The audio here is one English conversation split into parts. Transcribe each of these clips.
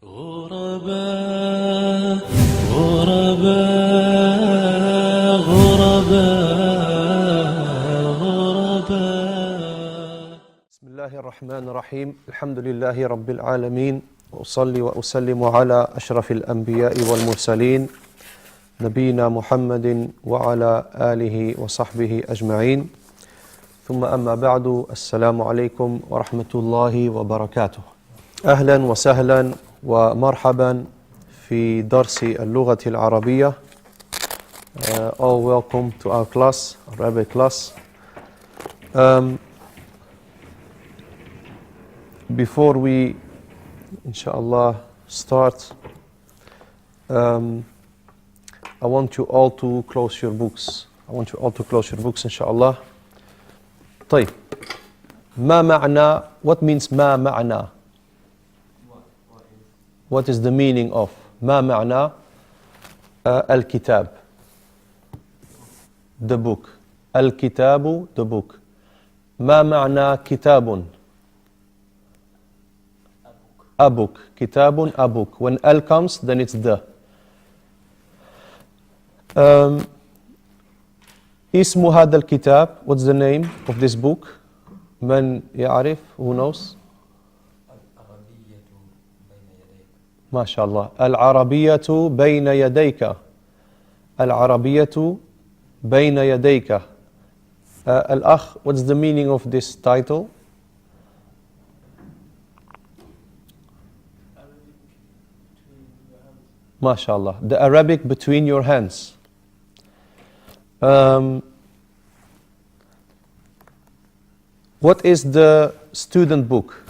غرباء غرباء غرباء غرباء. بسم الله الرحمن الرحيم. الحمد لله رب العالمين، وأصلي وأسلم على أشرف الأنبياء والمرسلين نبينا محمد وعلى آله وصحبه أجمعين. ثم أما بعد، السلام عليكم ورحمة الله وبركاته. أهلا وسهلا ومرحبا في درس اللغة العربية. All welcome to our class, Arabic class. Before we, inshallah, start, I want you all to close your books. Inshallah. طيب. ما معنى? What means ما معنى? What is the meaning of ما معنى الكتاب? The book. الكتاب, the book. ما معنى كتاب? A book. كتاب, a book. When al comes, then it's the. اسم هذا الكتاب. What's the name of this book? من يعرف? Who knows? ما شاء الله. al-arabiyyah bayna yadayk. al-arabiyyah bayna yadayk. Al-akh, what's the meaning of this title? ما شاء الله. The Arabic between your hands. What is the student book?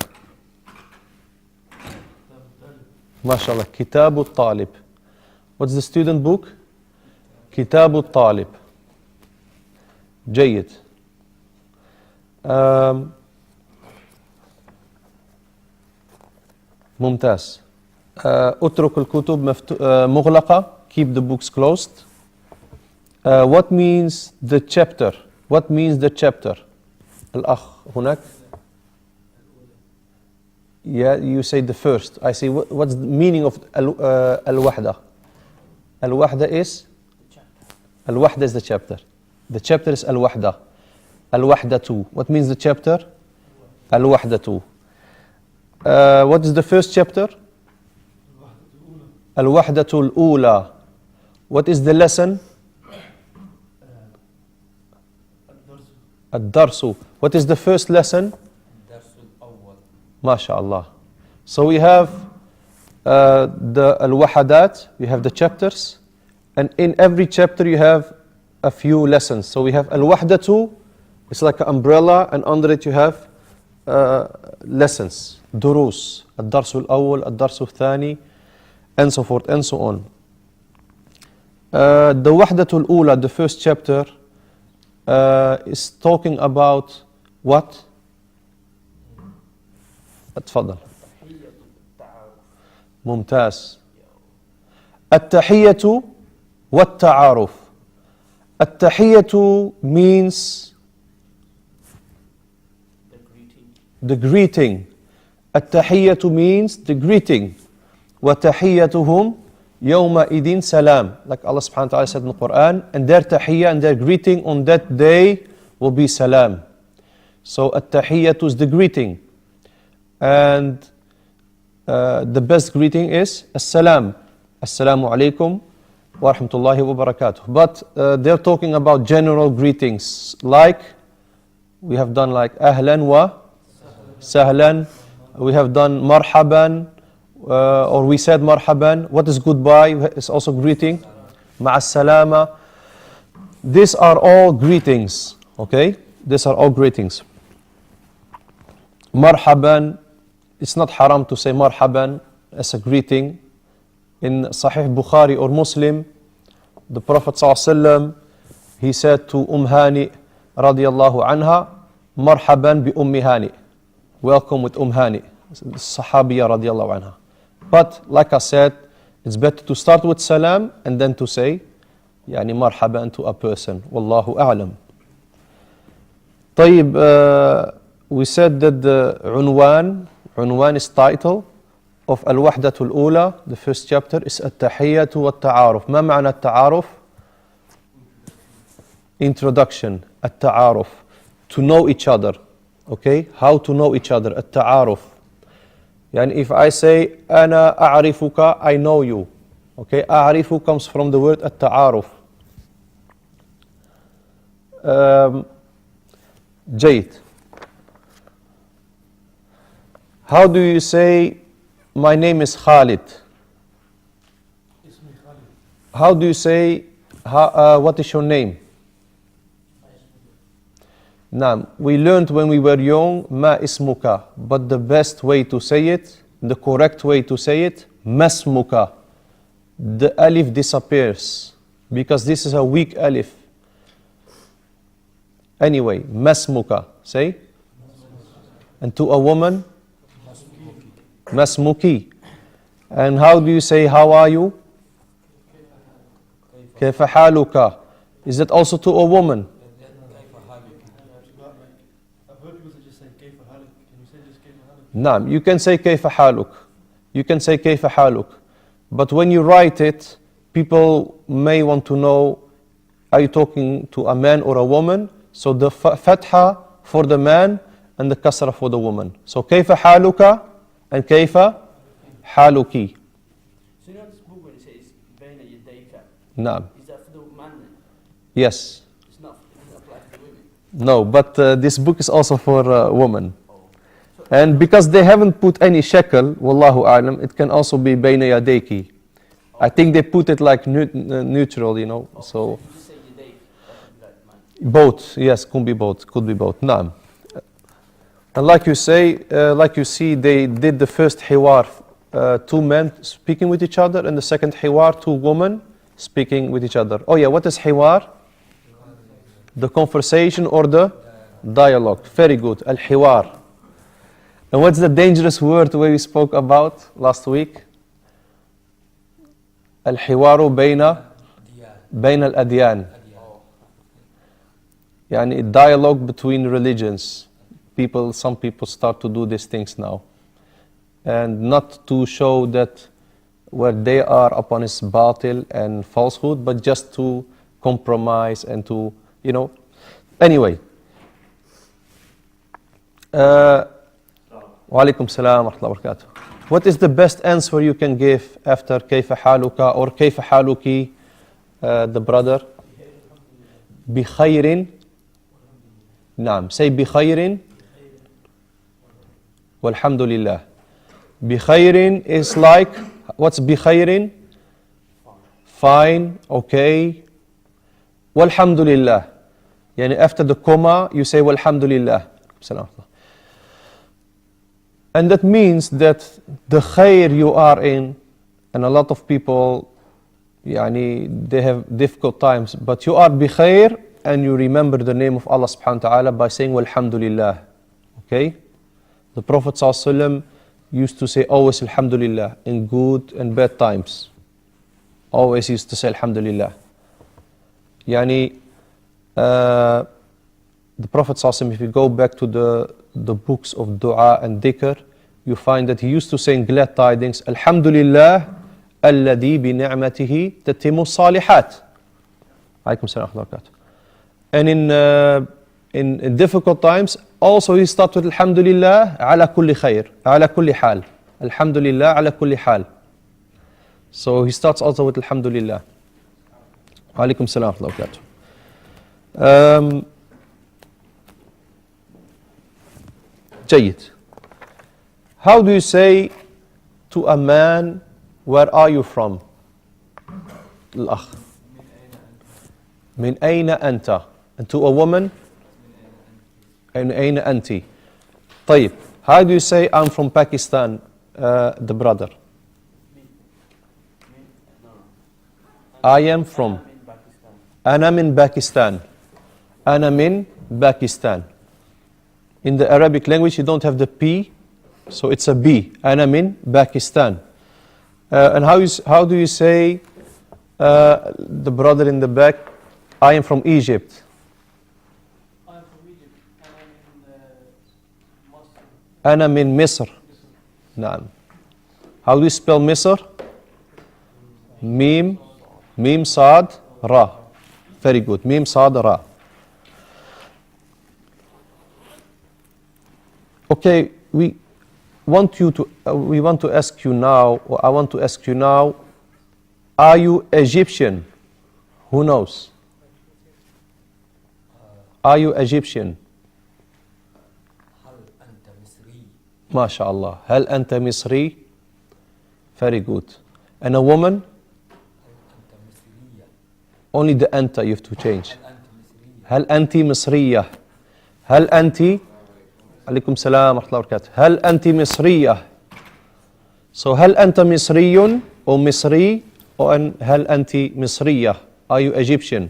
MashaAllah, Kitab al-Talib. What's the student book? Kitab al-Talib. جيد. ممتاز. اترك الكتب مغلقة. Keep the books closed. What means the chapter? What means the chapter? الأخ هناك. Yeah, you say the first. I see. What's the meaning of al-wahda? Al-wahda is? Al-wahda is the chapter. The chapter is al-wahda. Al-wahdatu. What means the chapter? Al-wahdatu. What is the first chapter? Al-wahdatu al-ula. What is the lesson? Ad-darsu. What is the first lesson? MashaAllah. So we have the al-wahadat, we have the chapters, and in every chapter you have a few lessons. So we have al-wahdatu, it's like an umbrella, and under it you have lessons, durus, ad-darsu al-awwal, ad-darsu al-thani, and so forth and so on. The wahdatu al-ula, the first chapter, is talking about what? اتفضل. ممتاز. التحية والتعارف. التحية means the greeting. التحية means the greeting. وتحيتهم يومئذ سلام. Like Allah subhanahu wa ta'ala said in the Quran, and their tahiyya and their greeting on that day will be salam. So التحية is the greeting. And the best greeting is As-salam. Assalamu alaikum wa rahmatullahi wa barakatuh. But they're talking about general greetings. Like, we have done like Ahlan wa Sahlan. We have done Marhaban, or we said Marhaban. What is goodbye? It's also greeting. Ma'as-salama. These are all greetings. Okay? These are all greetings. Marhaban. It's not haram to say marhaban as a greeting. In Sahih Bukhari or Muslim, the Prophet ﷺ, he said to Hani radiyallahu anha, marhaban bi Hani. Welcome with Hani, Sahabiya radiyallahu anha. But like I said, it's better to start with salam and then to say يعني marhaban to a person. Wallahu a'lam. طيب, we said that the unwan is title, of al-wahdatul ula, the first chapter, is at-tahiyyatu wat-ta'aruf. ما معنى التعارف? Introduction, at-ta'aruf, to know each other. Okay, how to know each other, at-ta'aruf. Yani if I say أنا أعرفك, I know you. Okay, أعرف comes from the word at-ta'aruf. جيد. How do you say my name is Khalid? How do you say what is your name? Now, we learned when we were young, ma ismuka, but the best way to say it, the correct way to say it, masmuka. The alif disappears because this is a weak alif. Anyway, masmuka, say. And to a woman, masmuki. And how do you say how are you? Kayfa haluka. Is that also to a woman? Naam, you can say kayfa haluk. You can say kayfa haluk. But when you write it, people may want to know, are you talking to a man or a woman? So the fatha for the man and the kasra for the woman. So kayfa haluka and kayfa haluki. So you know this book when it says bayna, yadayk? Naam. Is that for the man then? Yes. It's not, it doesn't apply to the women? No, but this book is also for women. And because they haven't put any shekel, wallahu a'lam, it can also be bayna yadayki. I think they put it like neutral, you know. So You just say yadayk, like man. both, yes, could be both, Naam. And like you say, like you see, they did the first hiwar, two men speaking with each other, and the second hiwar, two women speaking with each other. Oh yeah, what is hiwar? The conversation or the dialogue. Very good, al-hiwar. And what's the dangerous word we spoke about last week? Al-hiwaru bayna al-adyan. Yani dialogue between religions. Some people start to do these things now. And not to show that where they are upon is batil and falsehood, but just to compromise and to, you know. Anyway. Wa alaikum salam wa rahmatullahi wa barakatuh. What is the best answer you can give after kayfa haluka or kayfa haluki, the brother? Bi khayrin. Naam. Say bi khayrin. Walhamdulillah. Bi khayrin is like, what's bi khayrin? Fine, okay. Walhamdulillah. Yani after the comma, you say walhamdulillah. Salam. And that means that the khair you are in, and a lot of people, yani, they have difficult times, but you are bi khair and you remember the name of Allah subhanahu wa ta'ala by saying walhamdulillah. Okay? The Prophet ﷺ used to say always alhamdulillah in good and bad times. Always used to say alhamdulillah. Yani, the Prophet ﷺ, if you go back to the books of dua and dhikr, you find that he used to say in glad tidings, Alhamdulillah, alladhi bi ni'matihi tatimu salihat. Alaykum salam wa barakatuh. And in difficult times, also he starts with Alhamdulillah ala kulli khair, ala kulli hal. Alhamdulillah ala kulli hal. So he starts also with Alhamdulillah. Alaykum salam wa barakatuh. جيد. How do you say to a man, where are you from? الأخ. من أين أنت? And to a woman? من أين أنت? طيب. How do you say I'm from Pakistan, the brother? I am from. أنا من Pakistan. أنا من Pakistan. In the Arabic language, you don't have the P, so it's a B. أنا من Pakistan. And how do you say, the brother in the back, I am from Egypt? I am from Egypt, and I'm in Masr. أنا من مصر. نعم. How do you spell Misr? Mim, Mim Saad Ra. Very good. Mim Saad Ra. Okay, we want to ask you now, or I want to ask you now, are you Egyptian? Who knows? Are you Egyptian? MashaAllah. هل أنت مصري? Very good. And a woman? Only the أنت you have to change. هل أنت مصرية? هل أنت عليكم السلام ورحمة الله وبركاته. هل أنت مصرية? So هل أنت مصري or مصري or هل أنت مصرية? Are you Egyptian?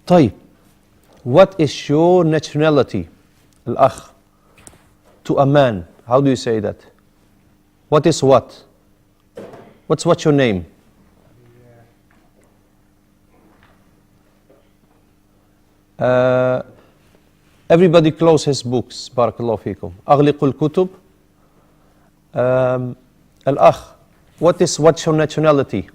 طيب. What is your nationality? الأخ. To a man. How do you say that? What is what? What's your name? Everybody close his books. Barakallahu feekum. أغلقوا الكتب. الأخ. What's your nationality?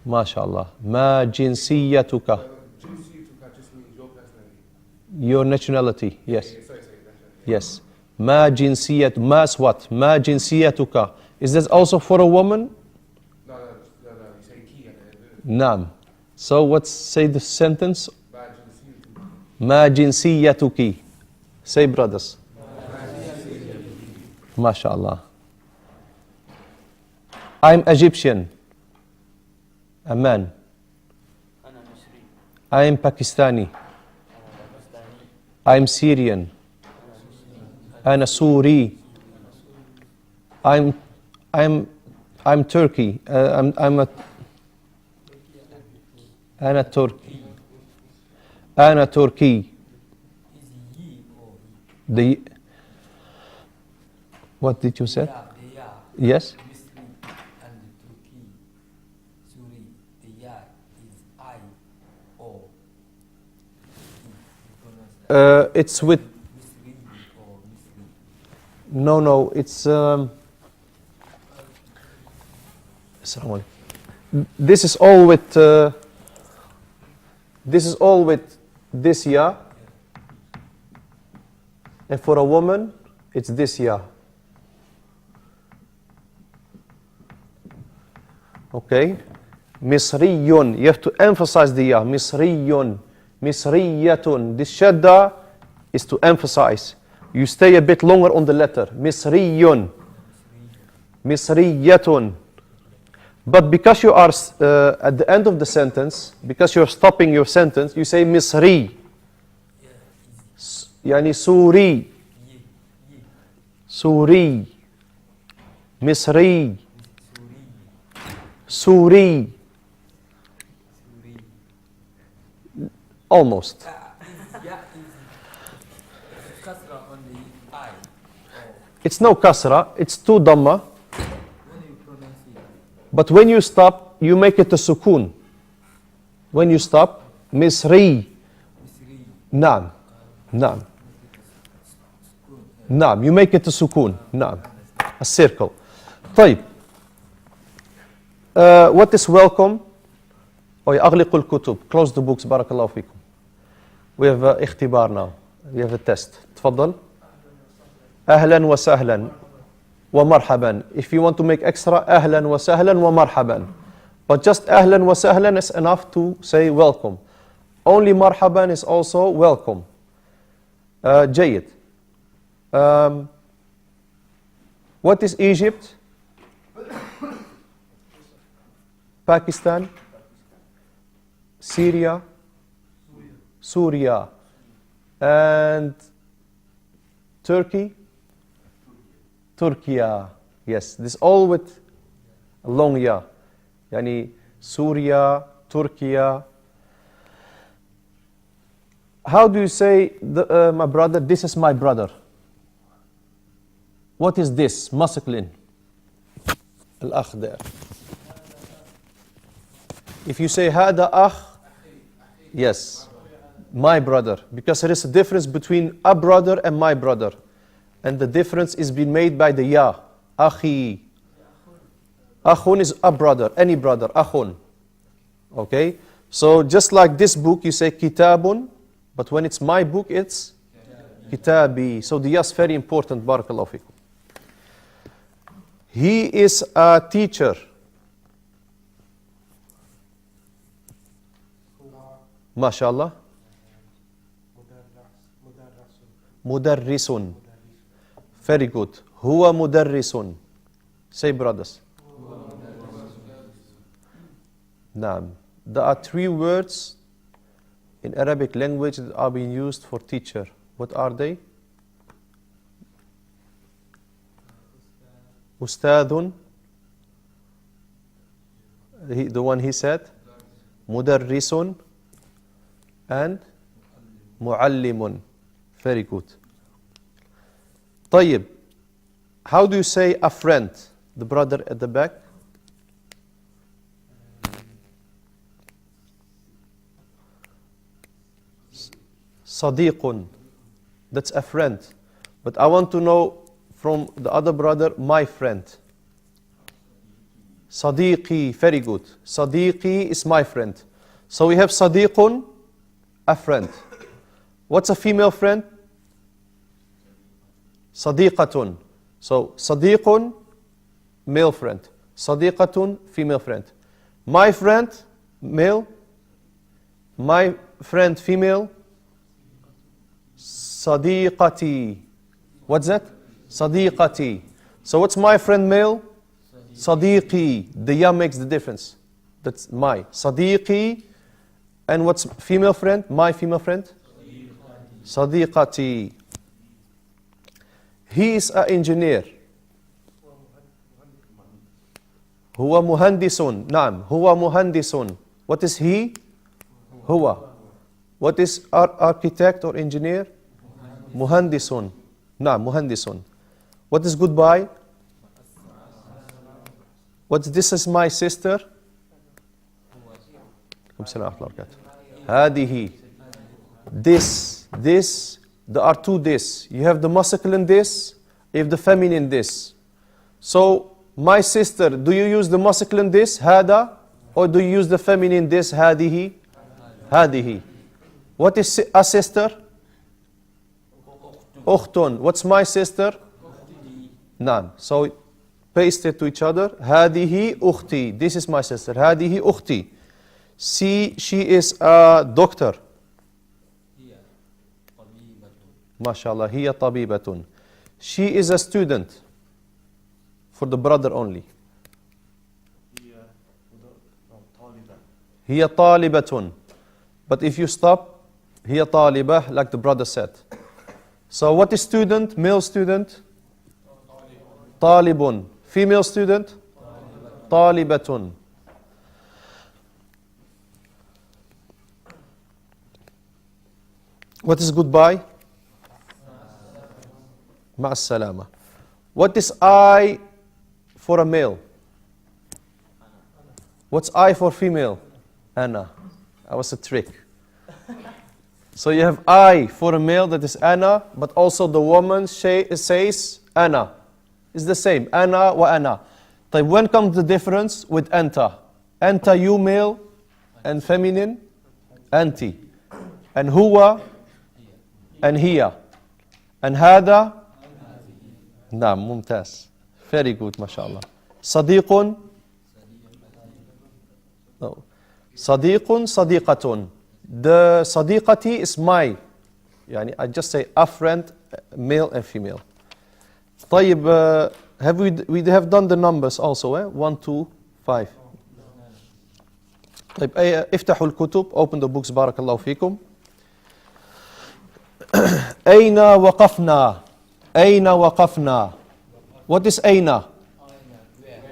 MashaAllah. ما جنسيتك? Your nationality. Yes. Yes. ما جنسيت. Mas what? ما جنسيتك. Is this also for a woman? No, you say key at the end. نعم. So say the sentence. ما جنسيتك. Say brothers. MashaAllah. I'm Egyptian. A man. I am Pakistani. I am Syrian. أنا سوري. I'm Turkey. أنا Turkey. أنا Turkey. What did you say? Yes. It's with. No, it's. This is all with. This is all with this ya. And for a woman, it's this ya. Okay? Misriyun. You have to emphasize the ya. Misriyun. Misriyatun. This shadda is to emphasize. You stay a bit longer on the letter. Misriyun. Misriyatun. But because you are at the end of the sentence, because you're stopping your sentence, you say Misri. Yani Suri. Suri. Misri. Suri. Almost. It's no kasra, it's two dhamma. But when you stop, you make it a sukun. When you stop, Misri. Naam. Naam. Naam. You make it a sukun. Naam. A circle. طيب. What is welcome? أغلقوا الكتب. Close the books. بارك الله فيكم. We have اختبار now. We have a test. تفضل. أهلا وسهلا. ومرحبا. If you want to make extra, أهلا وسهلا ومرحبا. But just أهلا وسهلا is enough to say welcome. Only مرحبا is also welcome. جيد. What is Egypt? Pakistan? Syria? Syria. And Turkey? Turkey. Yes, this all with a long ya. Yani Syria, Turkey. How do you say, my brother, this is my brother? What is this? Masculine. Al-akh there. If you say hada akh, yes. My brother. Because there is a difference between a brother and my brother. And the difference is being made by the ya. Akhi. Akhun is a brother, any brother, akhun. Okay? So just like this book, you say kitabun, but when it's my book, it's kitabi. So the ya is very important, barakallahu fikum. He is a teacher. MashaAllah. Mudarrisun. Very good. Huwa mudarrisun. Say, brothers. Naam. There are 3 words in Arabic language that are being used for teacher. What are they? Ustadun. The one he said. Mudarrisun. And muallimun. Very good. طيب. How do you say a friend? The brother at the back. Sadiqun. That's a friend. But I want to know from the other brother, my friend. Sadiqi. Very good. Sadiqi is my friend. So we have Sadiqun, a friend. What's a female friend? Sadiqatun. So Sadiqun, male friend. Sadiqatun, female friend. My friend, male. My friend, female. Sadiqati. What's that? Sadiqati. So what's my friend, male? Sadiqi. The ya makes the difference. That's my. Sadiqi. And what's female friend? My female friend? Sadiqati. He is an engineer. Huwa muhandisun. Naam. Huwa muhandisun. What is he? Huwa. What is architect or engineer? Muhandisun. Naam. Muhandisun. What is goodbye? What's this is my sister? Hadihi. This. There are 2 this. You have the masculine this, you have the feminine this. So, my sister, do you use the masculine this, hada, or do you use the feminine this, hadihi? Hadihi. What is a sister? Ukhtun. What's my sister? Naam. So, paste it to each other. Hadihi ukhti. This is my sister. Hadihi ukhti. She is a doctor. MashaAllah, hiya tabibatun. She is a student. For the brother only. Hiya talibatun. But if you stop, hiya talibah, like the brother said. So what is student? Male student? Talibun. Female student? Talibatun. What is goodbye? Ma'as salama. What is I for a male? What's I for female? Ana. That was a trick. So you have I for a male, that is ana, but also the woman says ana. It's the same. Ana wa ana. But when comes the difference with anta? Anta, you male, and feminine, anti. And huwa, and hiya. And hada, naam, mumtaz. Very good, mashallah. Sadiqun, no. Sadiqun, sadiqatun. The sadiqati is my. Yani I just say a friend, male and female. طيب, we have done the numbers also, 1, 2, 5. طيب, افتحوا الكتب, open the books, بارك الله فيكم. أين وقفنا? أين وقفنا? What is أين?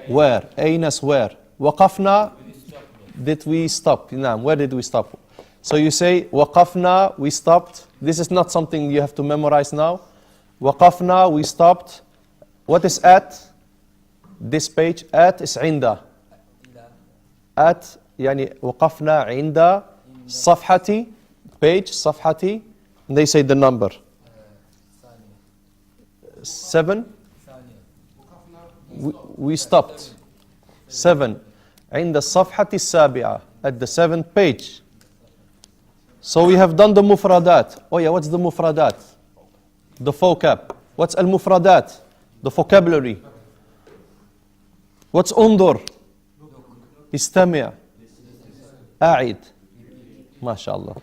Where? أين is where? وقفنا? Did we stop? Where did we stop? So you say وقفنا, we stopped. This is not something you have to memorize now. وقفنا, we stopped. What is at? This page. At is عند. At يعني وقفنا عند صفحة page, صفحتي, and they say the number. 7. We stopped. 7. عند الصفحة السابعة, at the 7th page. So we have done the mufradat. Oh yeah, what's the mufradat? The vocab. What's al-mufradat? The vocabulary. What's انظر? استمع. أعد. ما شاء الله.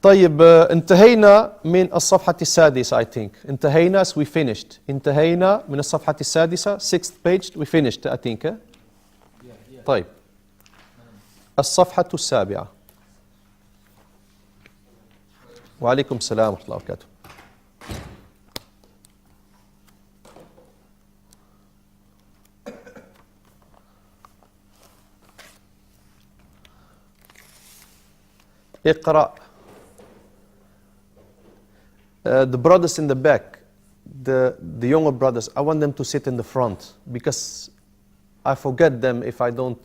طيب انتهينا من الصفحة السادسة I think. انتهينا, so we finished. انتهينا من الصفحة السادسة, 6th page, we finished I think. طيب. الصفحة السابعة. وعليكم السلام ورحمة الله وبركاته. اقرأ. The brothers in the back, the younger brothers, I want them to sit in the front because I forget them if I don't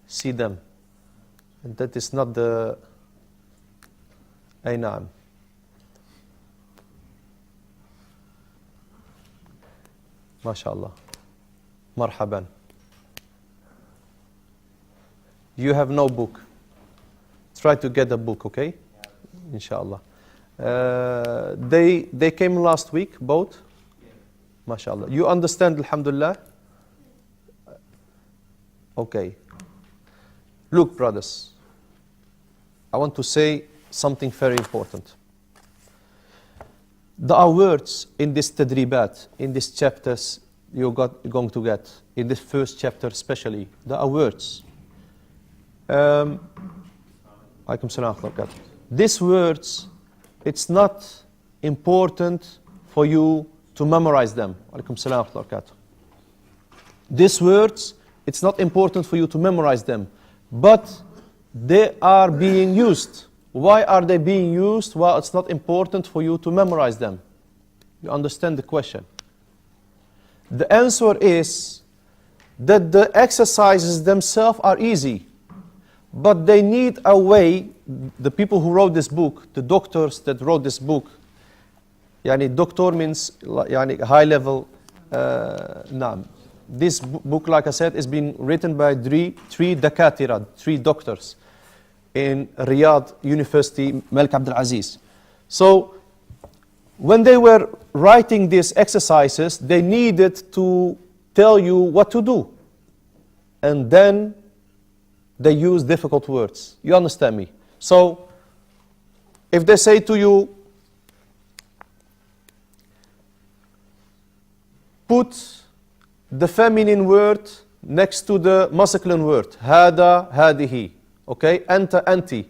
see them. And that is not the... أي نعم. ما شاء الله. مرحبا. You have no book. Try to get a book, okay? Inshallah. They came last week, both? MashaAllah. You understand, alhamdulillah? Okay. Look, brothers, I want to say something very important. There are words in this tadribat, in these chapters you're going to get, in this first chapter especially. There are words. Alaikum salam wa barakatuh. These words, it's not important for you to memorize them. Alaikum salam wa barakatuh. These words, it's not important for you to memorize them, but they are being used. Why are they being used? Well, it's not important for you to memorize them. You understand the question? The answer is that the exercises themselves are easy, but they need a way. The people who wrote this book, the doctors that wrote this book, yani doctor means yani high level. This book, like I said, is being written by three dakatira, 3 doctors in Riyadh University, Malik Abdul Aziz. So when they were writing these exercises, they needed to tell you what to do. And then they use difficult words. You understand me? So if they say to you, put the feminine word next to the masculine word, hada, hadihi, okay, anta, anti.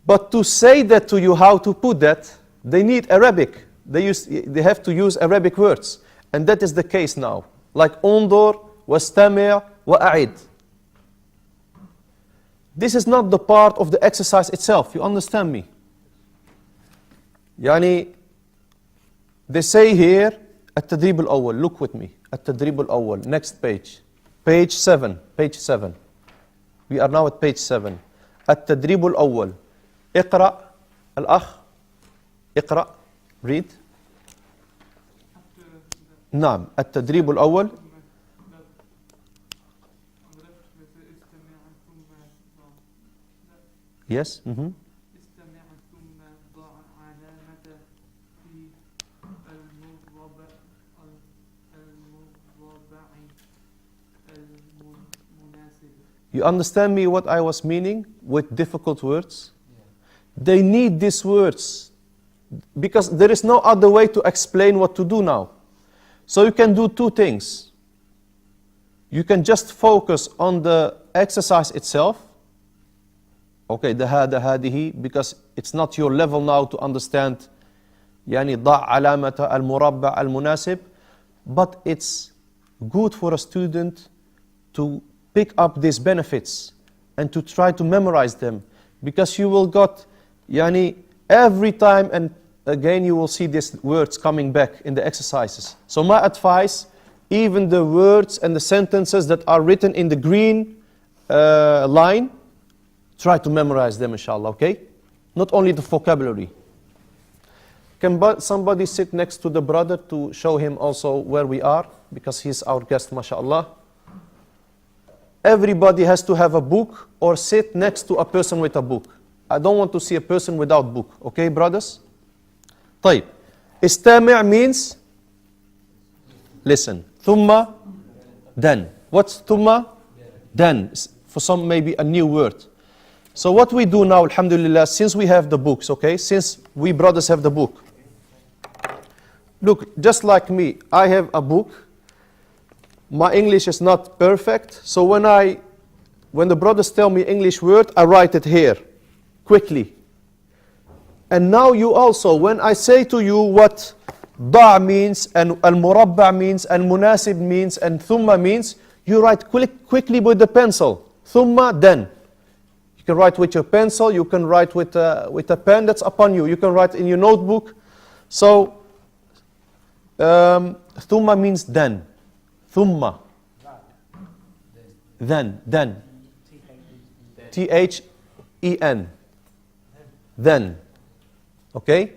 But to say that to you, how to put that, they need Arabic. They have to use Arabic words. And that is the case now. Like undur, wastami' wa a'id. This is not the part of the exercise itself. You understand me? Yani, they say here, التدريب الأول. Look with me. التدريب الأول. Next page. Page 7. Page 7. We are now at page 7. التدريب الأول. اقرأ. الأخ. اقرأ. Read. نعم. التدريب الأول. Yes. You understand me what I was meaning with difficult words? They need these words because there is no other way to explain what to do now. So you can do 2 things. You can just focus on the exercise itself. Okay, the hada, hadihi, because it's not your level now to understand يعني ضع علامة المربع المناسب, but it's good for a student to pick up these benefits and to try to memorize them, because you will got yani every time and again you will see these words coming back in the exercises. So my advice, even the words and the sentences that are written in the green line, Try to memorize them, inshallah, okay? Not only the vocabulary. Can somebody sit next to the brother to show him also where we are? Because he's our guest, mashallah. Everybody has to have a book or sit next to a person with a book. I don't want to see a person without book. Okay, brothers? طيب. استمع means listen. ثم then. What's ثم? Then. For some, maybe a new word. So what we do now, alhamdulillah, since we have the books, okay? Since we brothers have the book. Look, just like me, I have a book. My English is not perfect. So when the brothers tell me English word, I write it here, quickly. And now you also, when I say to you what da' means, and al-murabba' means, and munasib means, and thumma means, you write quickly with the pencil. Thumma, then. You can write with your pencil, you can write with a pen that's upon you. You can write in your notebook. So, thumma means then. Thumma. Then. T-H-E-N. Then. Okay?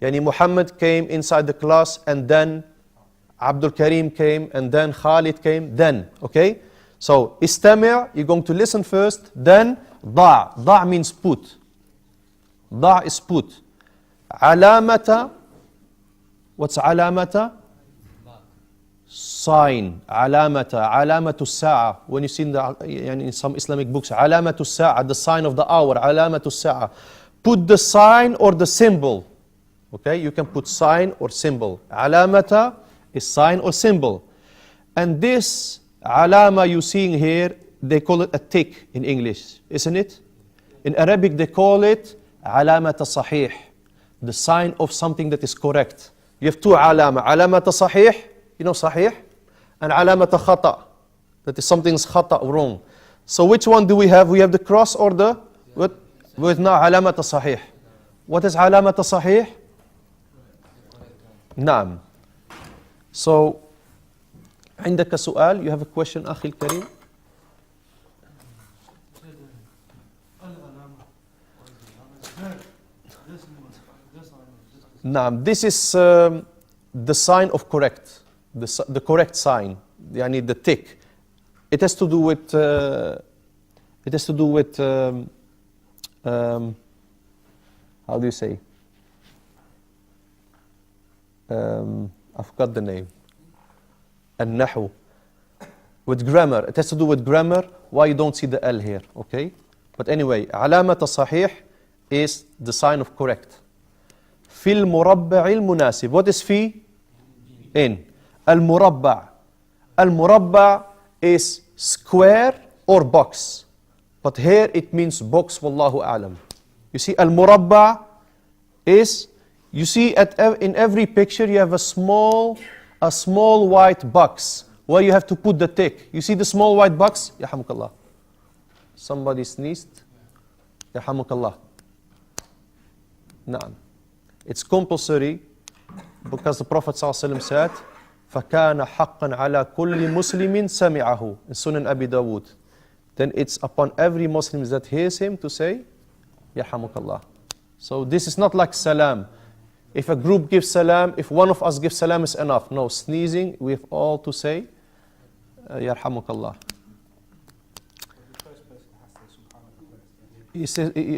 Yani Muhammad came inside the class, and then Abdul Karim came, and then Khalid came, then. Okay? So, istami', you're going to listen first, then da'. Da' means put. Da' is put. Alamata, what's alamata? Sign. Alamatu sa'a. When you see in some Islamic books, alamatu sa'a, the sign of the hour, alamatu sa'a. Put the sign or the symbol. Okay, you can put sign or symbol. Alamata is sign or symbol. And this alama you seeing here, they call it a tick in English, isn't it? In Arabic they call it alamata sahih, the sign of something that is correct. You have two alama, alamata sahih, you know sahih, and alamata khata, that is something's khata, wrong. So which one do we have? We have the cross or the, with now alamata sahih. What is alamata sahih? نعم. So عندك سؤال? You have a question, أخي الكريم? نعم. This is the sign of correct, the correct sign. يعني the tick. It has to do with how do you say? I forgot the name. Al-nahu. With grammar. It has to do with grammar. Why you don't see the L here, okay? But anyway, علامة الصحيح is the sign of correct. في المربع المناسب. What is في? In. المربع. المربع is square or box. But here it means box, wallahu a'lam. You see, المربع is, you see in every picture you have a small white box where you have to put the tick. You see the small white box? Yahamukallah. Somebody sneezed. Yahamukallah. Naam. It's compulsory because the Prophet ﷺ said, فَكَانَ حَقًّا عَلَى كُلِّ مُسْلِمٍ سَمِعَهُ in Sunan Abi Dawud. Then it's upon every Muslim that hears him to say, Yahamukallah. So this is not like salam. If a group gives salam, if one of us gives salam is enough. No, sneezing, we have all to say, Yarhamukallah. You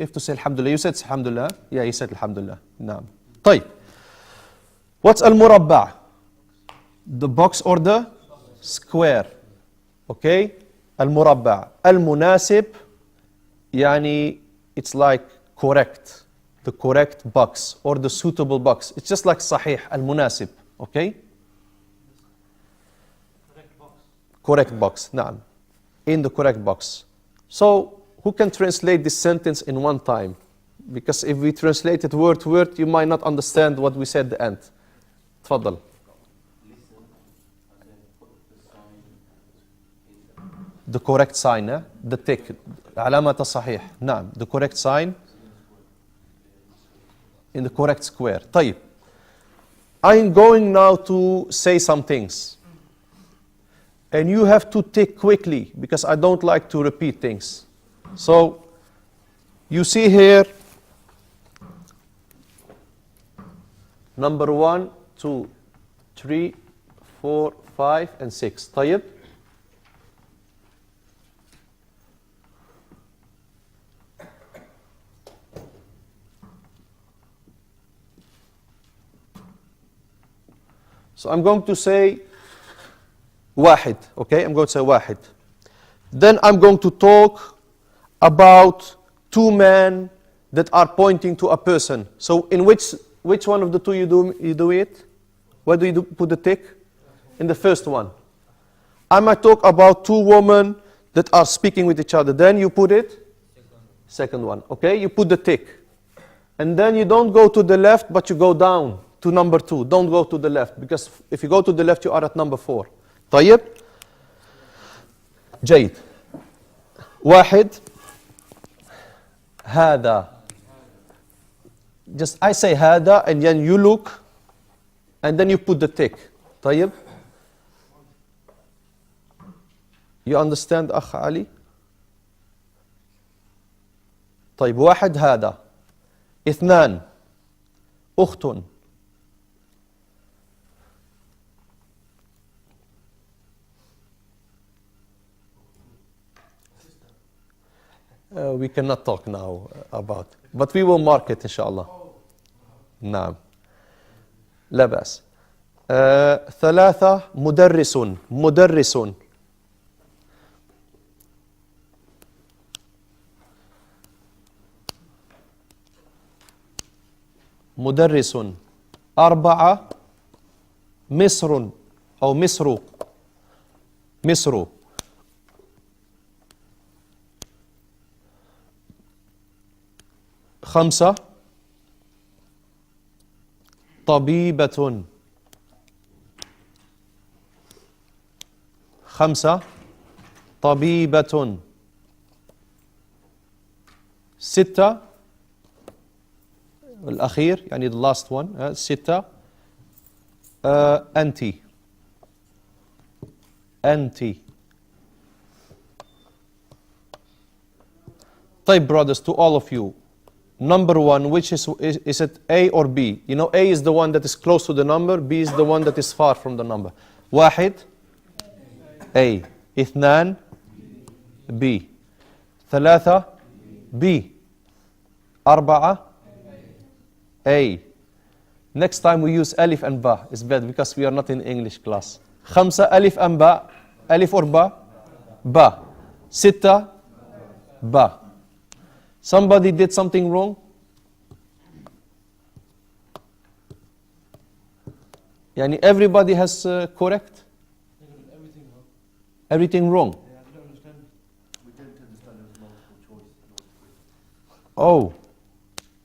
have to say Alhamdulillah. You said Alhamdulillah? Yeah, you said Alhamdulillah. Naam. طيب. What's al-murabba'? The box or the square. Okay? Al-murabba'. Al-munasib, yani it's like correct. The correct box or the suitable box. It's just like sahih, al-munasib. Okay? Correct box. Naam. In the correct box. So, who can translate this sentence in one time? Because if we translate it word to word, you might not understand what we said at the end. تفضل. The correct sign, the tick. علامة صحيح. نعم. The correct sign in the correct square. طيب. I'm going now to say some things. And you have to tick quickly because I don't like to repeat things. So, you see here, number 1, 2, 3, 4, 5, and 6. طيب. So I'm going to say واحد, okay? I'm going to say واحد. Then I'm going to talk about two men that are pointing to a person. So in which one of the two you do it? Where do you put the tick? In the first one. I might talk about two women that are speaking with each other. Then you put it? Second one. Okay? You put the tick. And then you don't go to the left, but you go down to number 2. Don't go to the left, because if you go to the left, you are at number 4. طيب. جيد. واحد. هذا. Just I say هذا, and then you look, and then you put the tick. طيب. You understand أخ علي? طيب. واحد هذا. اثنان. أخت. We cannot talk now about, but we will mark it inshallah. نعم. لا بأس. ثلاثة. مدرس. مدرس. مدرس. أربعة. مصر أو مصر. مصر. خمسة. طبيبة. خمسة. طبيبة. ستة. الأخير يعني the last one. ستة. أنت. أنت. طيب brothers, to all of you. Number 1, which is it A or B? You know, A is the one that is close to the number, B is the one that is far from the number. واحد. A. اثنان. B. ثلاثة. B. أربعة. A. Next time we use ألف and ba. It's better because we are not in English class. خمسة. ألف and ba. ألف or ba? Ba. ستة. Ba. Somebody did something wrong? Yani everybody has correct? Everything wrong. Everything wrong? Yeah, I don't understand. We didn't understand it was multiple choice. Oh.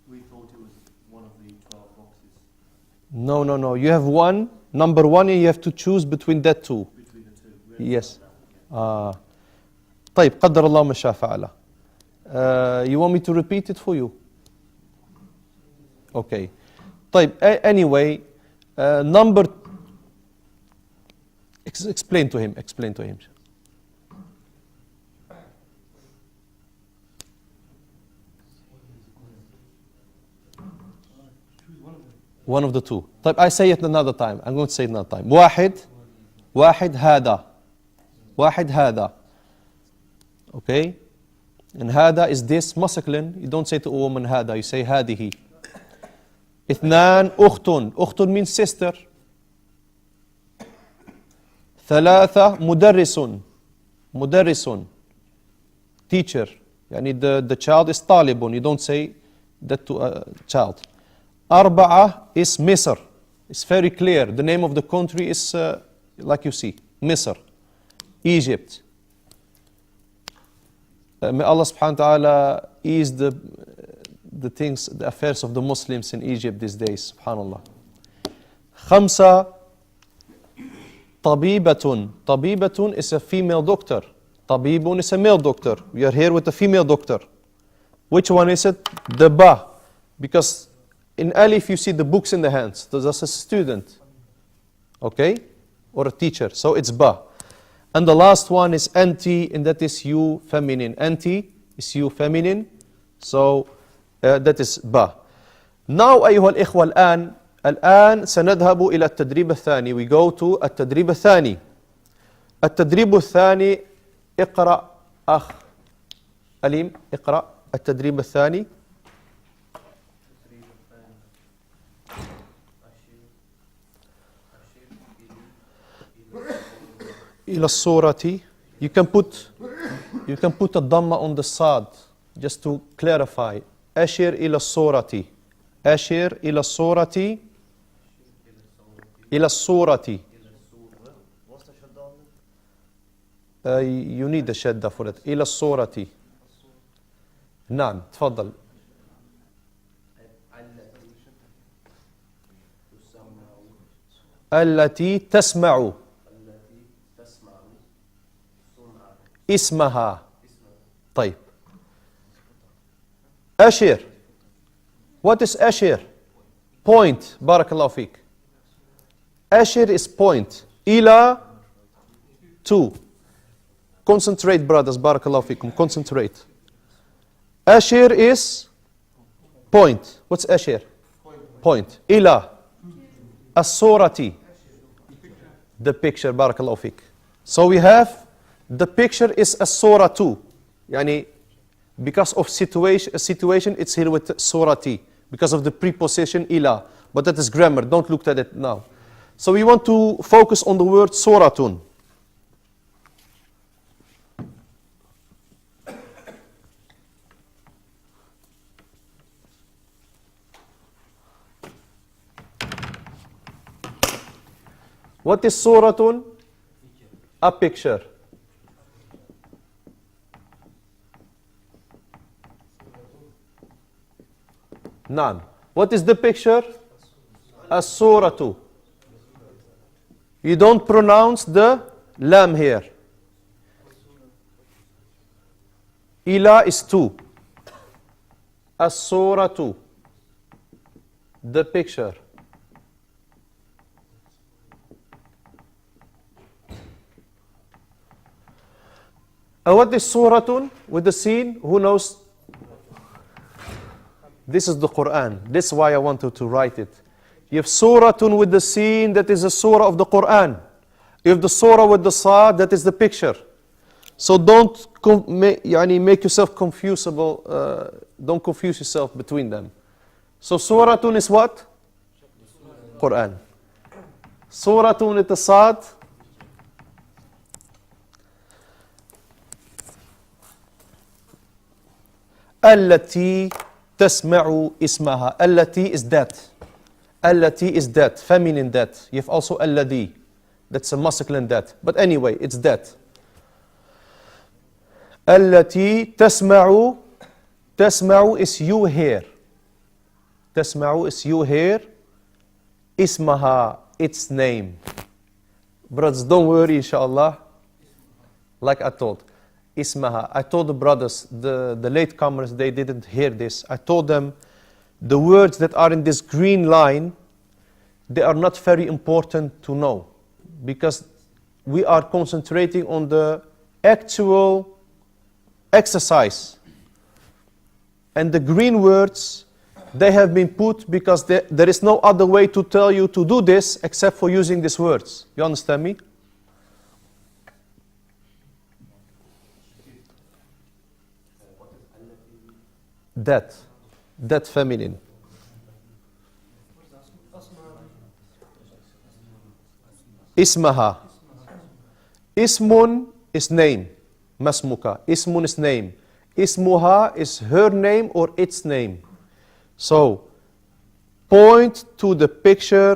We thought it was one of the 12 boxes. No. You have one, number 1, and you have to choose between that two. Between the two. Yes. طيب قدر الله ما شاء فعله. You want me to repeat it for you? Okay. طيب, anyway, number... Explain to him. One of the two. طيب, I say it another time. I'm going to say it another time. واحد هذا. واحد هذا. Okay? And هذا is this masculine. You don't say to a woman هذا, you say هذه. اثنان. أخت. أخت means sister. ثلاثة. مدرس. Teacher. يعني the child is طالب. You don't say that to a child. أربعة is مصر. It's very clear. The name of the country is like you see. مصر. Egypt. May Allah subhanahu wa ta'ala ease the things, the affairs of the Muslims in Egypt these days. Subhanallah. خمسة. طبيبة. طبيبة is a female doctor. طبيب is a male doctor. We are here with a female doctor. Which one is it? The ba. Because in alif you see the books in the hands. So that's a student. Okay? Or a teacher. So it's ba. And the last one is anti, and that is you, feminine. Anti, is you feminine. So that is با. Now أيها الإخوة الآن سنذهب إلى التدريب الثاني. We go to التدريب الثاني. التدريب الثاني اقرأ أخ أليم اقرأ التدريب الثاني. إلى الصورة. You can put a dhamma on the sad just to clarify. أشر إلى الصورة. أشر إلى الصورة. إلى الصورة. What's the shadda? You need a shadda for it. إلى الصورة. نعم تفضل. التي تسمع اسمها. طيب. أشر. What is أشر? Point. بارك الله فيك. أشر is point. إلى to. Concentrate brothers. بارك الله فيكم. Concentrate. أشر is point. What's أشر? Point. إلى الصورة. The picture. بارك الله فيك. So we have the picture is الصورة too. يعني because of situation it's here with صورتي. Because of the preposition إلى. But that is grammar. Don't look at it now. So we want to focus on the word صورة. What is صورة? A picture. نعم. What is the picture? الصورة. You don't pronounce the lam here. إلى is two. الصورة. The picture. What is صورة with the scene? Who knows? This is the Quran. This is why I wanted to write it. You have suratun with the scene, that is the surah of the Quran. You have the surah with the sad, that is the picture. So don't make yourself confusable. Don't confuse yourself between them. So suratun is what? Quran. Suratun with the sad. التي تسمع اسمها. التي is that. التي is that. Feminine that. You have also الذي. That's a masculine that. But anyway, it's that. التي تسمع. تسمع is you hear. تسمع is you hear. اسمها. Its name. Brothers, don't worry, inshallah. Like I told. Ismaha. I told the brothers, the latecomers, they didn't hear this. I told them the words that are in this green line, they are not very important to know because we are concentrating on the actual exercise. And the green words, they have been put because there is no other way to tell you to do this except for using these words. You understand me? That feminine. Ismaha. Ismun is name. Masmuka. Ismun is name. Ismuha is her name or its name. So, point to the picture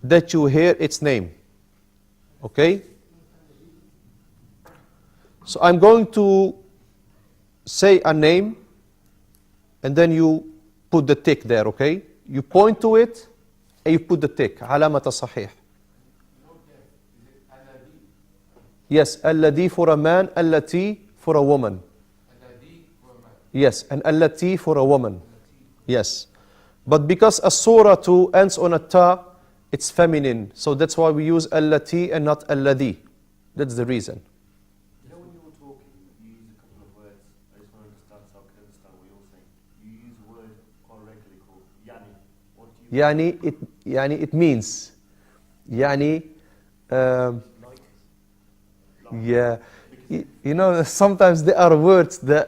that you hear its name. Okay? So I'm going to say a name and then you put the tick there, okay? You point to it and you put the tick. علامة صحيح. Yes, الذي for a man, التي for a woman. Yes, and التي for a woman. Yes. But because as-suratu ends on a ta, it's feminine. So that's why we use التي and not الذي. That's the reason. You know when you were talking, you used a couple of words. I just want to Yani. What do you يعني it means. يعني yeah. You know, sometimes there are words that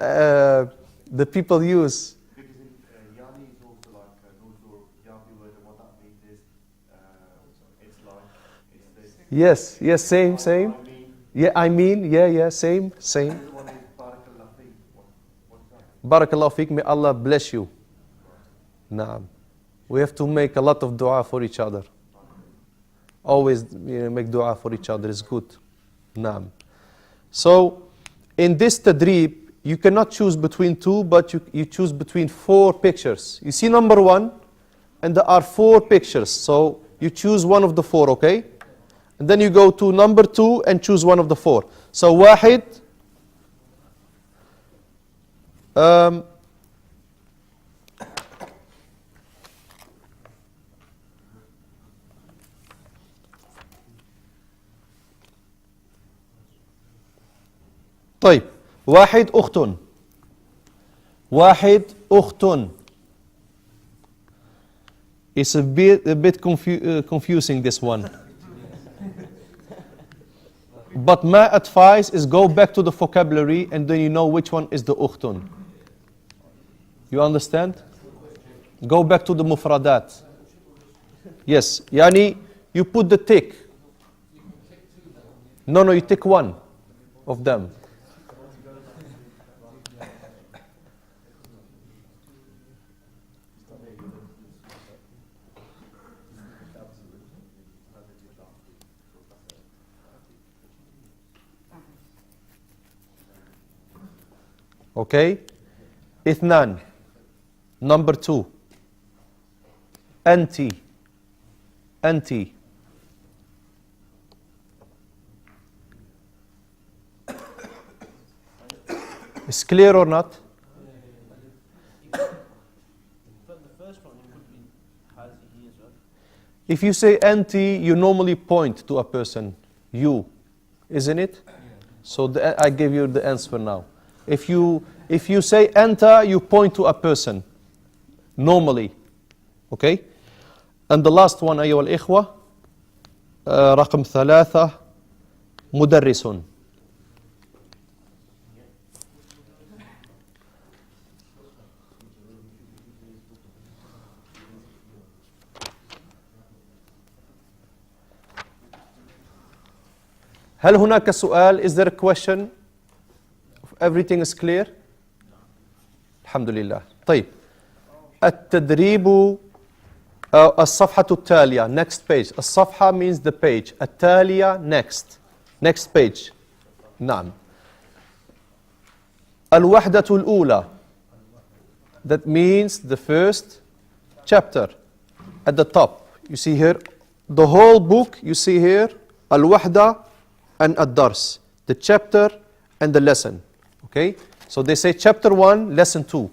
the people use. Because in yani is also like Nuzur, Yabi word, and what that means is it's like, it's this. Yes, yes, same. I mean, Yeah, same. the other one is Barakallah Feek. What's that? Barakallahu feek, may Allah bless you. Naam. We have to make a lot of dua for each other. Always make dua for each other is good. Naam. So, in this tadrib, you cannot choose between two, but you choose between 4 pictures. You see number 1, and there are 4 pictures. So, you choose one of the 4, okay? And then you go to number 2 and choose one of the 4. So, واحد. طيب واحد أخت. It's a bit confusing, this one. But my advice is go back to the vocabulary and then you know which one is the أختٌ. You understand? Go back to the mufradat. Yes, yani you put the tick. No, you tick one of them. Okay? اثنان. Number 2. أنتِ. Is clear or not? But the first one it could be hazihi as well. If you say أنتِ, you normally point to a person. You. Isn't it? So I give you the answer now. If you say أنت, you point to a person. Normally. Okay? And the last one, أيها الإخوة, رقم 3, مدرس. هل هناك سؤال? Is there a question? Everything is clear? الحمد لله. طيب. التدريب الصفحة التالية. Next page. الصفحة means the page. التالية next page. نعم. الوحدة الأولى. That means the first chapter. At the top. You see here the whole book. You see here الوحدة and الدرس. The chapter and the lesson. Okay? So they say chapter 1, lesson 2.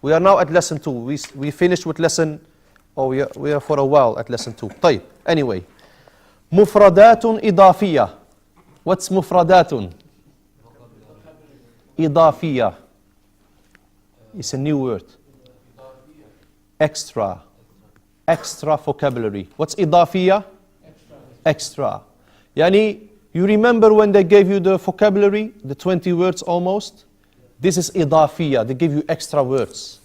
We are now at lesson 2. We finished with lesson, we are for a while at lesson 2. طيب. Anyway. مفردات إضافية. What's مفردات? إضافية. It's a new word. Extra vocabulary. What's إضافية? Extra. يعني, you remember when they gave you the vocabulary, the 20 words almost? This is إضافية. They give you extra words.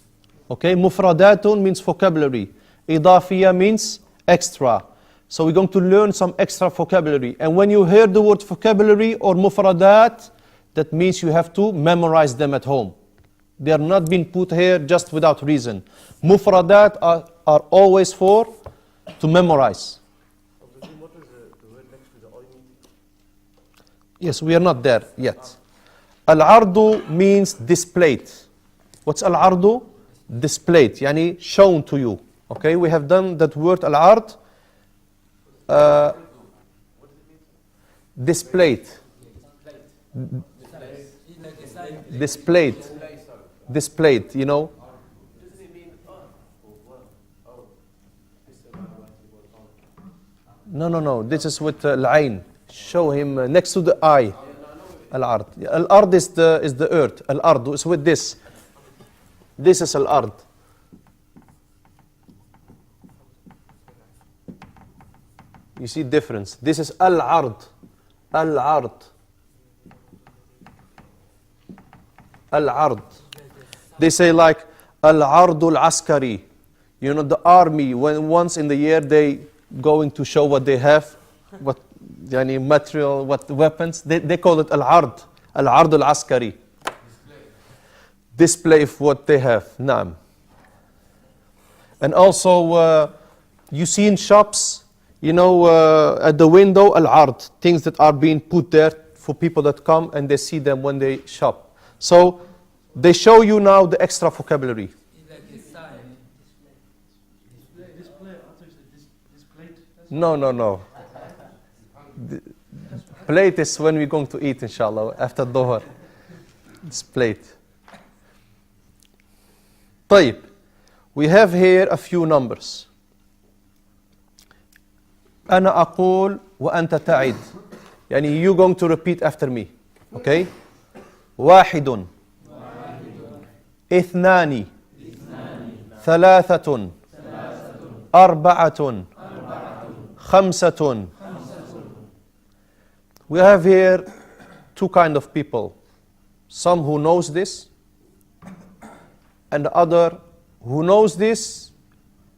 Okay? مفردات means vocabulary. إضافية means extra. So we're going to learn some extra vocabulary. And when you hear the word vocabulary or mufradat, that means you have to memorize them at home. They are not being put here just without reason. Mufradat are always for to memorize. What is the word next to the oil? Yes, we are not there yet. Al-ardu means displayed. What's al-ardu? Displayed, yani shown to you. Okay, we have done that word al-ard. Displayed. Displayed, you know. Doesn't it mean or what? No. This is with al-ain. Show him next to the eye. Al-ard. Al-ard is the earth. Al-ard is with this. This is al-ard. You see difference. This is al-ard. Al-ard. Al-ard. They say like al-ardul askari. You know, the army, when once in the year they going to show what they have, what yani material, what weapons, they call it al-ard. Al-ardul askari. Display of what they have. Naam. And also, you see in shops, you know, at the window, al-ard, things that are being put there for people that come and they see them when they shop. So, they show you now the extra vocabulary. No. The plate is when we're going to eat, inshallah, after Dhuhr. This plate. طيب. We have here a few numbers. أنا أقول وأنت تعد. يعني you're going to repeat after me. Okay? واحد اثنان ثلاثة أربعة خمسة. We have here two kind of people. Some who knows this and the other who knows this,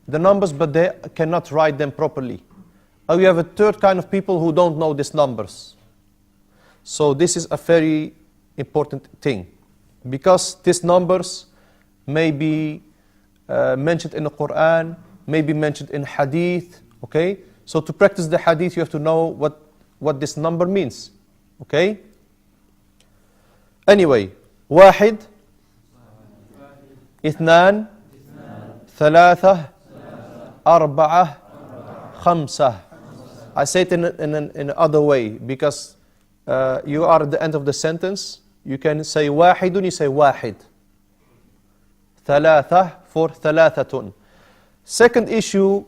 the numbers, but they cannot write them properly. Or we have a third kind of people who don't know these numbers. So this is a very important thing, because these numbers may be mentioned in the Quran, may be mentioned in Hadith, okay? So to practice the Hadith, you have to know what this number means, okay? Anyway, واحد اثنان ثلاثة أربعة خمسة. I say it in another way, because you are at the end of the sentence. You can say واحد, you say واحد. ثلاثة for ثلاثة. Second issue,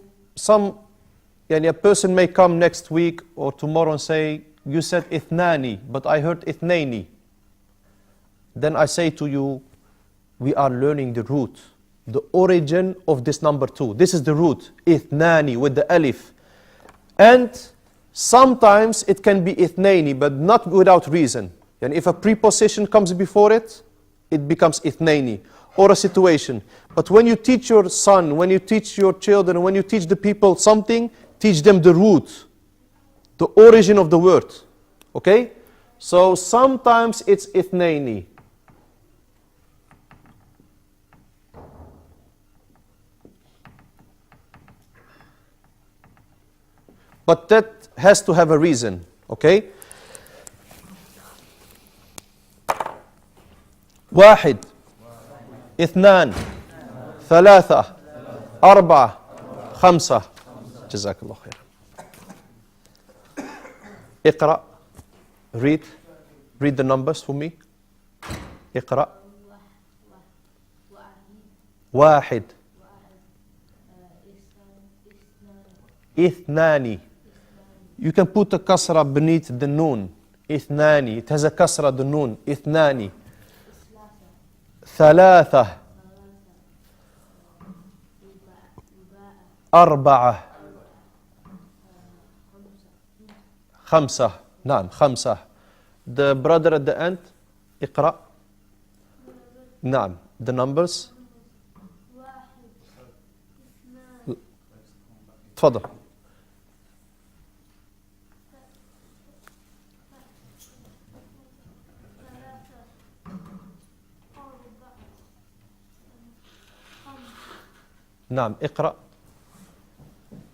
a person may come next week or tomorrow and say, you said اثنان, but I heard اثنين. Then I say to you, we are learning the root, the origin of this number 2. This is the root, اثنان with the alif. And sometimes it can be اثنين, but not without reason. And if a preposition comes before it, it becomes اثنين, or a situation. But when you teach your son, when you teach your children, when you teach the people something, teach them the root, the origin of the word. Okay? So sometimes it's اثنين. But that has to have a reason, okay? واحد اثنان ثلاثة أربعة خمسة. جزاك الله خير. اقرأ. Read the numbers for me. اقرأ. واحد اثنان. You can put a kasra beneath the noon. اثنان. It has a kasra, the noon. اثنان. ثلاثة. أربعة. خمسة. نعم خمسة. The brother at the end. اقرأ. نعم. The numbers. تفضل. نعم اقرأ.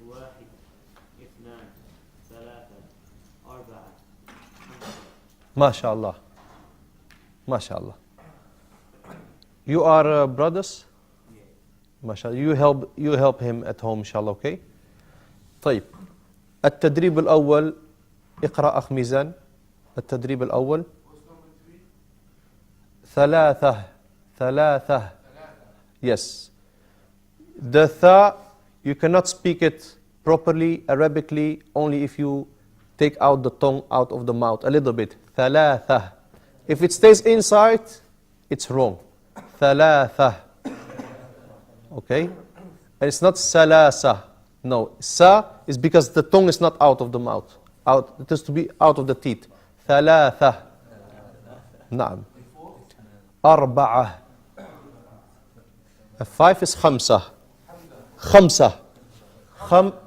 واحد اثنان ثلاثة أربعة خمسة. ما شاء الله. ما شاء الله. You are brothers? ما شاء الله. You help him at home إن شاء الله, okay? طيب. التدريب الأول. اقرأ أخ ميزان. التدريب الأول. ثلاثة. Yes. The tha, you cannot speak it properly, Arabically, only if you take out the tongue out of the mouth a little bit. ثلاثة. If it stays inside, it's wrong. ثلاثة. Okay? And it's not ثلاثة. No. Sa is because the tongue is not out of the mouth. Out, it has to be out of the teeth. ثلاثة. نعم. أربعة. 5 is خمسة. خمسة.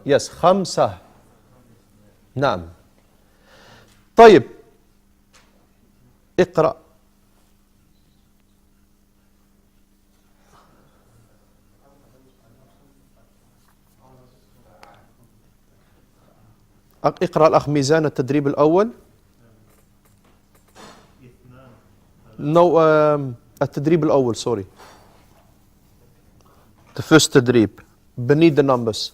Yes, خمسة. نعم. طيب. اقرأ. اقرأ الأخ ميزان التدريب الأول. No, التدريب الأول, sorry. The first تدريب. Beneath the numbers.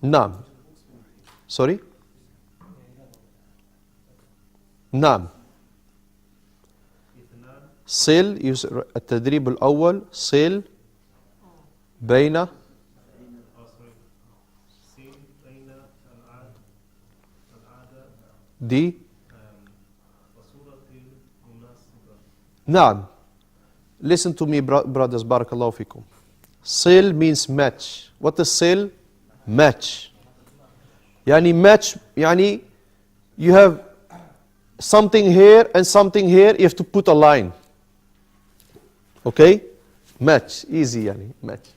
نعم. Sorry. نعم. صل التدريب الأول صل بين دي نعم. Listen to me brothers, بارك الله فيكم. صل means match. What is صل? Match. يعني match يعني you have something here and something here, you have to put a line. Okay? Match. Easy يعني match.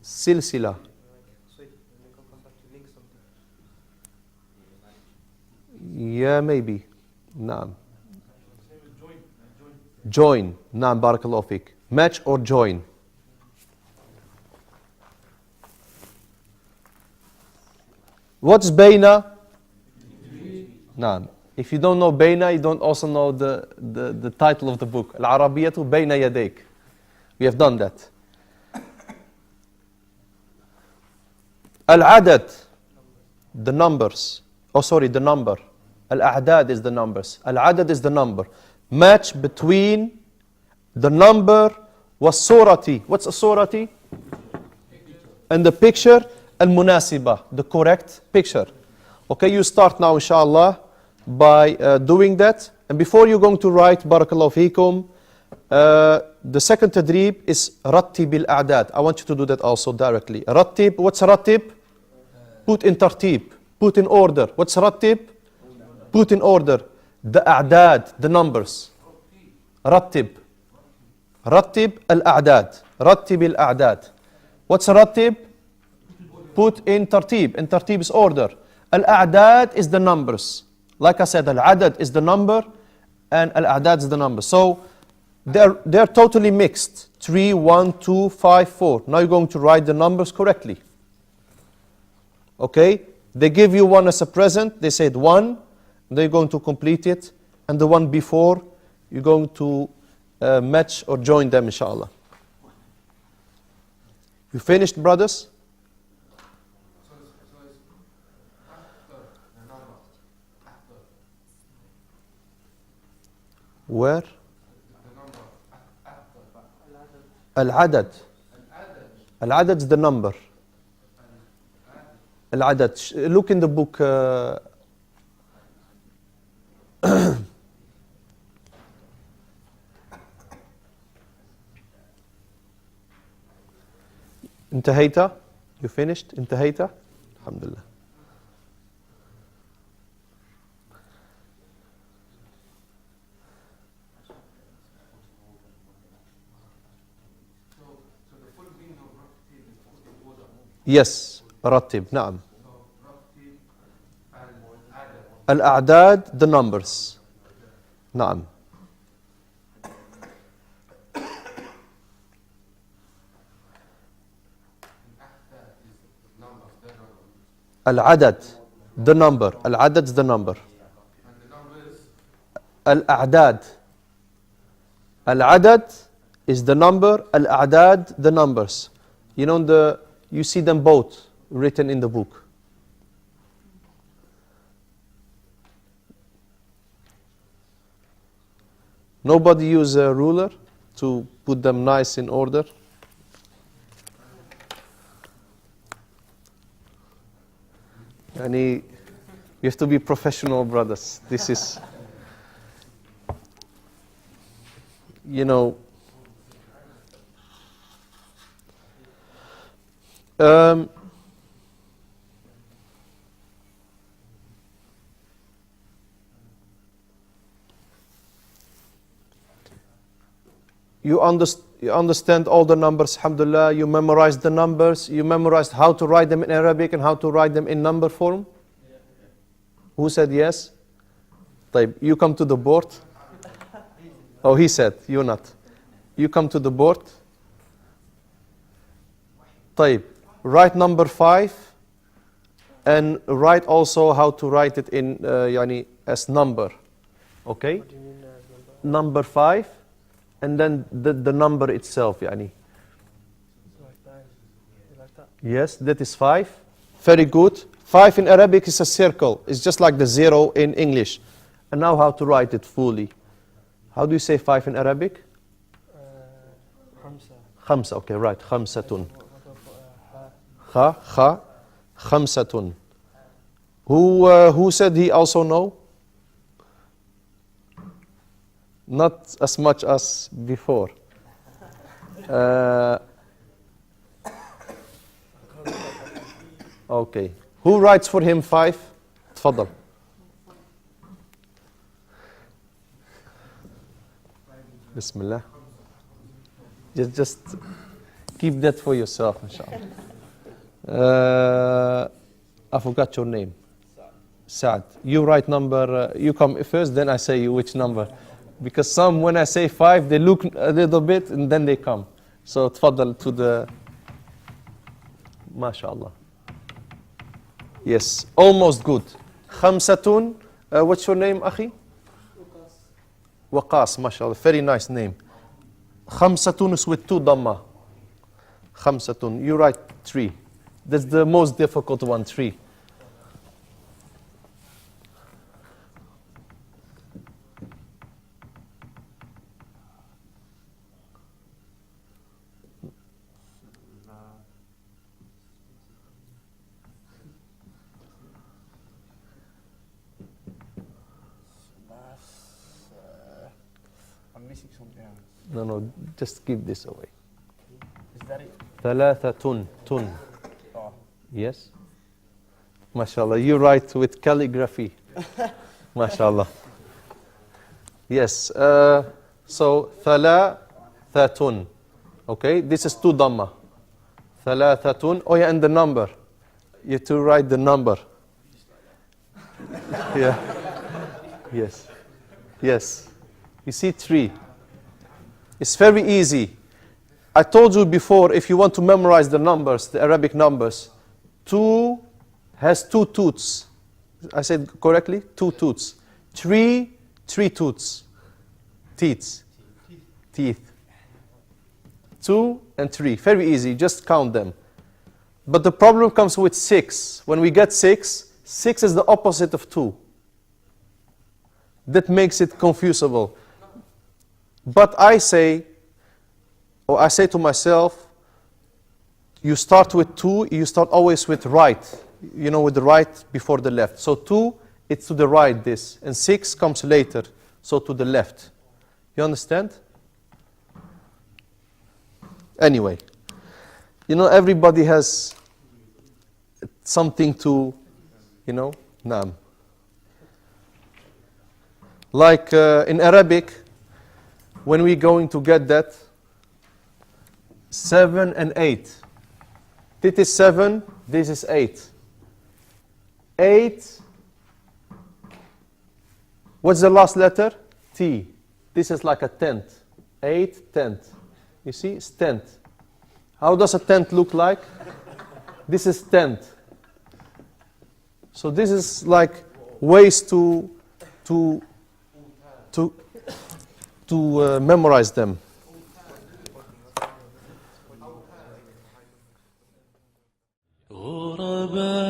سلسلة. Yeah, maybe. نعم. Join. نعم بارك الله فيك. Match or join. What's bayna? نعم. If you don't know bayna, you don't also know the title of the book. al-arabiyyah bayna yadayk. We have done that. Al-adad, the numbers. Oh, sorry, the number. Al-a'dad is the numbers. Al-adad is the number. Match between the number was surati. What's a surati? And the picture, al-munasiba, the correct picture. Okay, you start now, inshallah, by doing that. And before you're going to write, barakallahu feekum, the second tadrib is rattib al-a'dad. I want you to do that also directly. Rattib, what's rattib? Put in tartib, put in order. What's rattib? Put in order. The a'dad, the numbers. Rattib. Rattib al-a'dad. Rattib al-a'dad. What's rattib? Put in tartib. And tartib is order. Al-a'dad is the numbers. Like I said, al-adad is the number and al-a'dad is the number. So they're totally mixed. 3, 1, 2, 5, 4. Now you're going to write the numbers correctly. Okay? They give you one as a present. They said 1. They're going to complete it. And the one before, you're going to match or join them, inshallah. You finished, brothers? Where? Al-adad. Al-adad is the number. Al-adad. Look in the book. انتهيت? You finished? انتهيت? الحمد لله. Yes, رتب. نعم. الأعداد, the numbers. نعم. العدد, the number. العدد is the number. الأعداد. العدد is the number. الأعداد, the numbers. You know, you see them both written in the book. Nobody use a ruler to put them nice in order. Yani, You have to be professional, brothers. This is, you know, you understand all the numbers, alhamdulillah. You memorized the numbers. You memorized how to write them in Arabic and how to write them in number form. Who said yes? طيب, you come to the board. Oh, he said, you not. You come to the board. طيب, write number 5 and write also how to write it in يعني as number. Okay? What do you mean as Number number? 5 and then the number itself. يعني. Like that. Like that. Yes, that is 5. Very good. 5 in Arabic is a circle. It's just like the 0 in English. And now how to write it fully. How do you say 5 in Arabic? Khamsa. Khamsa. Okay, right. Khamsatun. Ha. Kha. Khamsatun. Who said he also know? Not as much as before. Okay. Who writes for him 5? تفضل. Bismillah. Just keep that for yourself, inshallah. I forgot your name. Saad. You write number, you come first, then I say you which number. Because some, when I say 5, they look a little bit and then they come. So, تفضل to the, MashaAllah. Yes, almost good. Khamsatun, what's your name, Akhi? Waqas, mashallah, very nice name. Khamsatun is with 2 dhamma. Khamsatun, you write 3. That's the most difficult one, 3. I'm missing something else. No, just give this away. Is that it? Thalathatun, tun. Oh. Yes? MashaAllah, you write with calligraphy. MashaAllah. Yes, so thalathatun. Okay, this is 2 dhamma. Thalathatun. Oh yeah, and the number. You have to write the number. Yeah. Yes. Yes. You see 3. It's very easy. I told you before, if you want to memorize the numbers, the Arabic numbers, 2 has 2 tooths. I said correctly? 2 tooths. 3 tooths. Teeth. 2 and 3. Very easy. Just count them. But the problem comes with 6. When we get 6, 6 is the opposite of 2. That makes it confusable. But I say to myself, you start with 2, you start always with right. You know, with the right before the left. So 2, it's to the right, this. And 6 comes later, so to the left. You understand? Anyway, you know, everybody has something to, you know, naam. Like in Arabic, when we're going to get that, 7 and 8. This is 7, this is 8. 8, what's the last letter? T. This is like a tenth. 8, tenth. You see, it's tenth. How does a tenth look like? This is tenth. So this is like ways to memorize them. غرباء